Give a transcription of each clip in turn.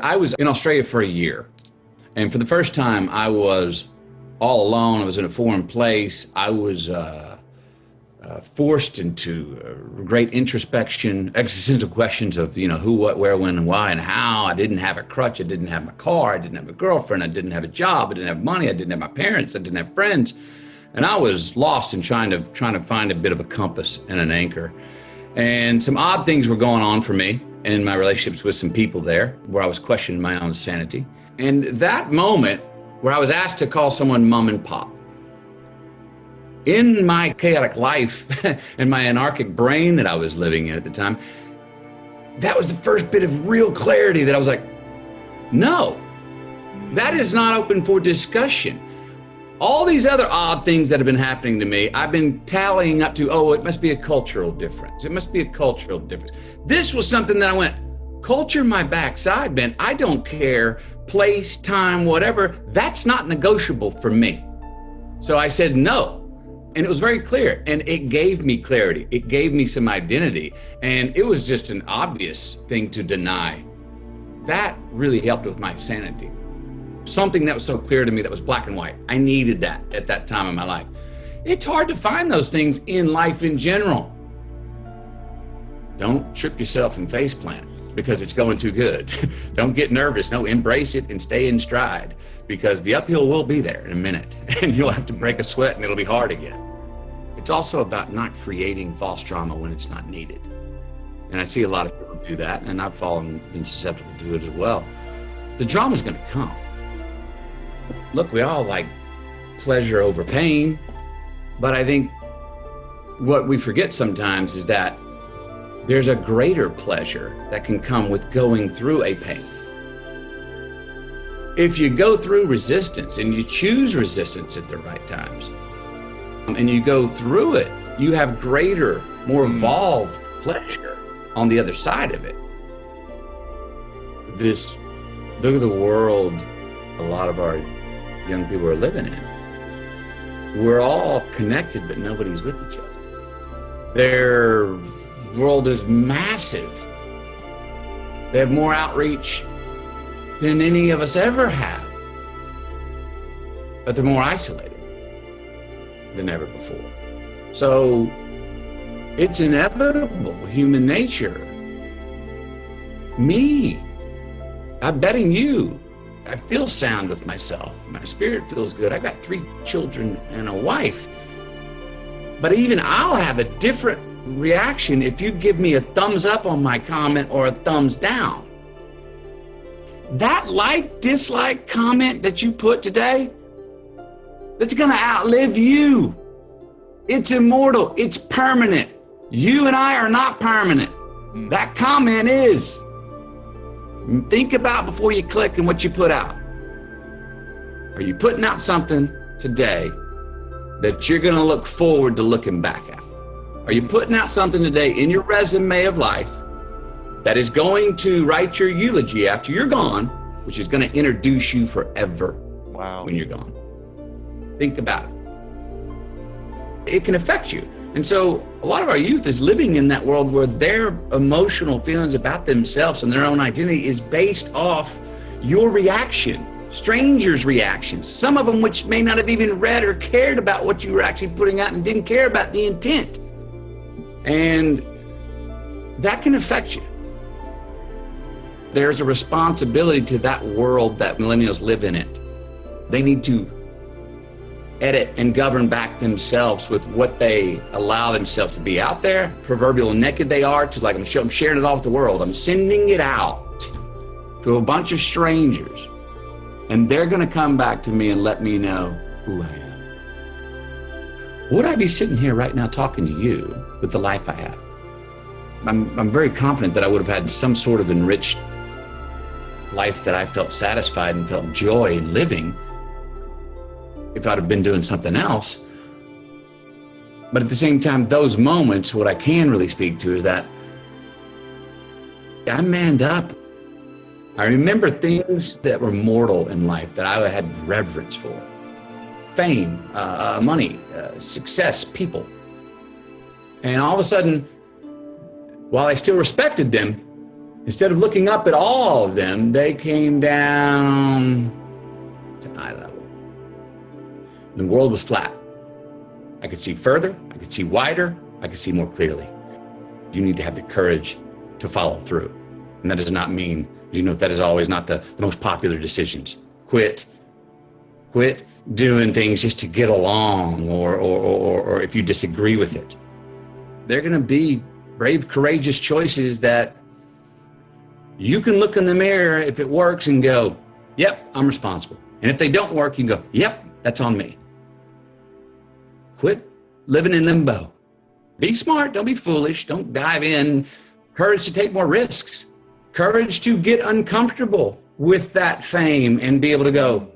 I was in Australia for a year, and for the first time, I was all alone. I was in a foreign place. I was forced into great introspection, existential questions of, who, what, where, when, and why, and how. I didn't have a crutch. I didn't have my car. I didn't have a girlfriend. I didn't have a job. I didn't have money. I didn't have my parents. I didn't have friends. And I was lost and trying to find a bit of a compass and an anchor. And some odd things were going on for me in my relationships with some people there where I was questioning my own sanity. And that moment where I was asked to call someone mom and pop, in my chaotic life and my anarchic brain that I was living in at the time, that was the first bit of real clarity that I was like, no, that is not open for discussion. All these other odd things that have been happening to me, I've been tallying up to, oh, it must be a cultural difference. It must be a cultural difference. This was something that I went, culture my backside, man. I don't care, place, time, whatever. That's not negotiable for me. So I said no. And it was very clear, and it gave me clarity. It gave me some identity, and it was just an obvious thing to deny. That really helped with my sanity. Something that was so clear to me that was black and white. I needed that at that time in my life. It's hard to find those things in life in general. Don't trip yourself and face plant because it's going too good. Don't get nervous. No, embrace it and stay in stride, because the uphill will be there in a minute and you'll have to break a sweat and it'll be hard again. It's also about not creating false drama when it's not needed. And I see a lot of people do that, and I've been susceptible to it as well. The drama's gonna come. Look, we all like pleasure over pain, but I think what we forget sometimes is that there's a greater pleasure that can come with going through a pain. If you go through resistance and you choose resistance at the right times and you go through it, you have greater, more evolved pleasure on the other side of it. Look at the world a lot of our young people are living in. We're all connected, but nobody's with each other. Their world is massive. They have more outreach than any of us ever have, but they're more isolated than ever before. So it's inevitable, human nature. Me, I'm betting you, I feel sound with myself. My spirit feels good. I got 3 children and a wife, but even I'll have a different reaction if you give me a thumbs up on my comment or a thumbs down. That like, dislike comment that you put today, that's gonna outlive you. It's immortal, it's permanent. You and I are not permanent. That comment is. Think about before you click and what you put out. Are you putting out something today that you're gonna look forward to looking back at? Are you putting out something today in your resume of life that is going to write your eulogy after you're gone, which is going to introduce you forever when you're gone? Think about it. It can affect you. And so a lot of our youth is living in that world where their emotional feelings about themselves and their own identity is based off your reaction, strangers' reactions, some of them which may not have even read or cared about what you were actually putting out and didn't care about the intent. And that can affect you. There's a responsibility to that world that millennials live in it. They need to edit and govern back themselves with what they allow themselves to be out there. Proverbial naked they are, to like I'm sharing it all with the world. I'm sending it out to a bunch of strangers, and they're gonna come back to me and let me know who I am. Would I be sitting here right now talking to you with the life I have? I'm very confident that I would have had some sort of enriched life that I felt satisfied and felt joy in living if I'd have been doing something else. But at the same time, those moments, what I can really speak to is that I manned up. I remember things that were mortal in life that I had reverence for. Fame, money, success, people. And all of a sudden, while I still respected them, Instead of looking up at all of them, they came down to eye level. The world was flat. I could see further, I could see wider, I could see more clearly. You need to have the courage to follow through. And that does not mean, that is always not the most popular decisions. Quit doing things just to get along or if you disagree with it. They're going to be brave, courageous choices that you can look in the mirror if it works and go, yep, I'm responsible. And if they don't work, you can go, yep, that's on me. Quit living in limbo. Be smart, don't be foolish, don't dive in. Courage to take more risks. Courage to get uncomfortable with that fame and be able to go,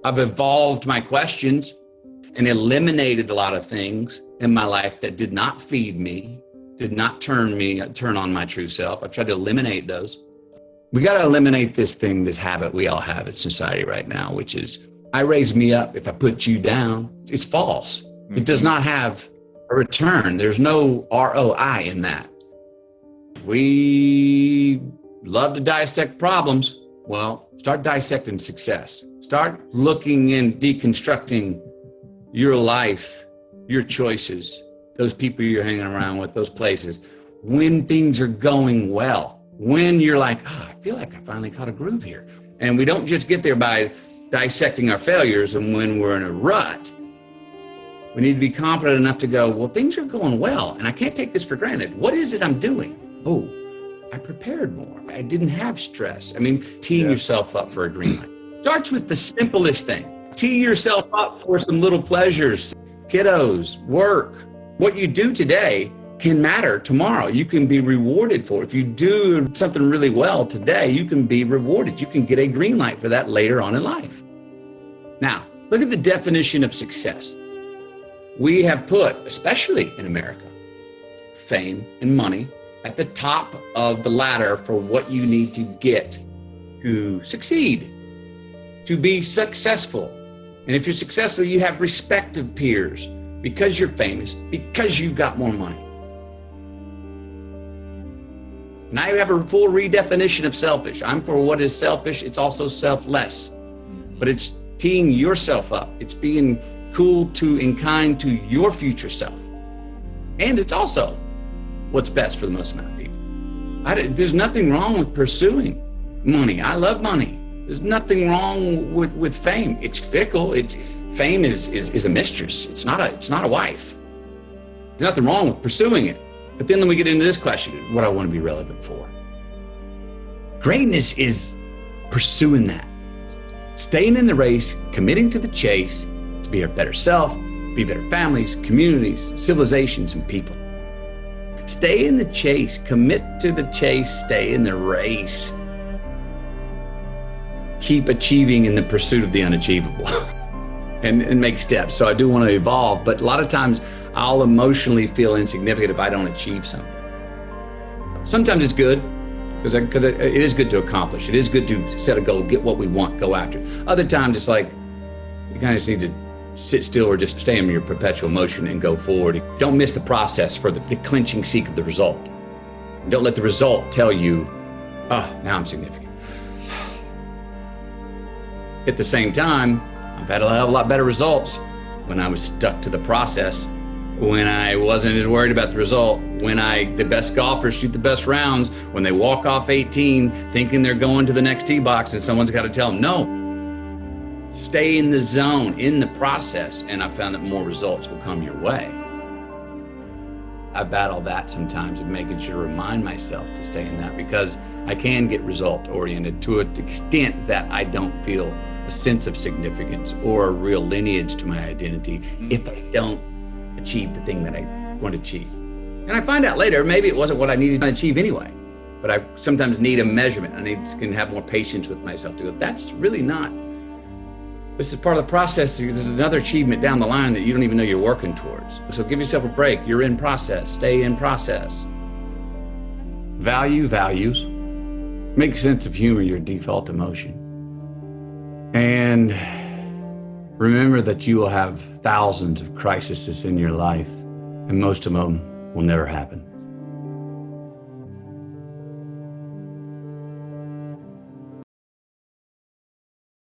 I've evolved my questions and eliminated a lot of things in my life that did not feed me, did not turn on my true self. I've tried to eliminate those. We got to eliminate this habit we all have in society right now, which is, I raise me up if I put you down. It's false. Mm-hmm. It does not have a return. There's no ROI in that. We love to dissect problems. Well, start dissecting success. Start looking and deconstructing your life, your choices, those people you're hanging around with, those places. When things are going well, when you're like, I feel like I finally caught a groove here. And we don't just get there by dissecting our failures. And when we're in a rut, we need to be confident enough to go, well, things are going well, and I can't take this for granted. What is it I'm doing? Oh, I prepared more. I didn't have stress. Teeing yourself up for a green light. Starts with the simplest thing. Tee yourself up for some little pleasures. Kiddos, work. What you do today can matter tomorrow. You can be rewarded for it. If you do something really well today, you can be rewarded. You can get a green light for that later on in life. Now, look at the definition of success. We have put, especially in America, fame and money at the top of the ladder for what you need to get to succeed, to be successful. And if you're successful, you have respect of peers because you're famous, because you've got more money. Now you have a full redefinition of selfish. I'm for what is selfish. It's also selfless, but it's teeing yourself up. It's being cool to and kind to your future self. And it's also what's best for the most amount of people. There's nothing wrong with pursuing money. I love money. There's nothing wrong with fame. It's fickle. Fame is a mistress. It's not a wife. There's nothing wrong with pursuing it. But then we get into this question, what I want to be relevant for. Greatness is pursuing that. Staying in the race, committing to the chase, to be a better self, be better families, communities, civilizations, and people. Stay in the chase, commit to the chase, stay in the race. Keep achieving in the pursuit of the unachievable and make steps. So I do want to evolve, but a lot of times I'll emotionally feel insignificant if I don't achieve something. Sometimes it's good because it is good to accomplish. It is good to set a goal, get what we want, go after it. Other times it's like you kind of just need to sit still or just stay in your perpetual motion and go forward. Don't miss the process for the clinching seek of the result. Don't let the result tell you, oh, now I'm significant. At the same time, I've had a hell of a lot better results when I was stuck to the process, when I wasn't as worried about the result, when the best golfers shoot the best rounds, when they walk off 18 thinking they're going to the next tee box and someone's got to tell them, no, stay in the zone, in the process, and I found that more results will come your way. I battle that sometimes of making sure to remind myself to stay in that because I can get result-oriented to an extent that I don't feel a sense of significance or a real lineage to my identity if I don't achieve the thing that I want to achieve. And I find out later, maybe it wasn't what I needed to achieve anyway, but I sometimes need a measurement. I can have more patience with myself to go, that's really not, this is part of the process. There's another achievement down the line that you don't even know you're working towards. So give yourself a break. You're in process, stay in process. Value values. Make sense of humor your default emotion. And remember that you will have thousands of crises in your life, and most of them will never happen.